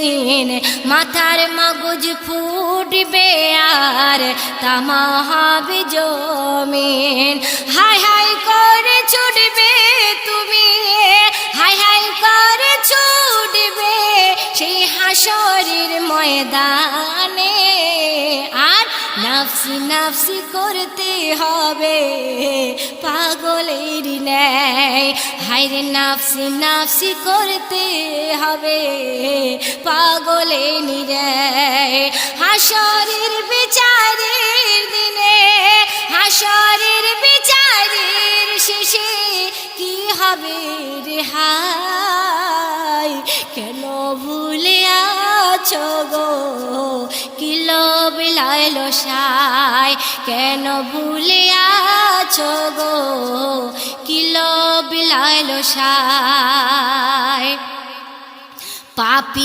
সেদিন মাথার মগজ ফুটবে আর তামা হবে জমিন। হাই হাই করে ছুটবে তুমি, হাই হাই করে ছুটবে সেই হাসরের ময়দানে। আর নাফসি নাফসি করতে হবে পাগলের ন্যায়। হায়রে নাফসি নাফসি করতে হবে পাগলের ন্যায়। হাসরের বিচারের দিনে, হাসরের বিচারের শেষে কি হবে রে হায়? কেন ভুলে আছো গো কি লোভ লাইলো সায়? কেন ভুলে আছো গো কি লোভ লাইলো সায়? পাপী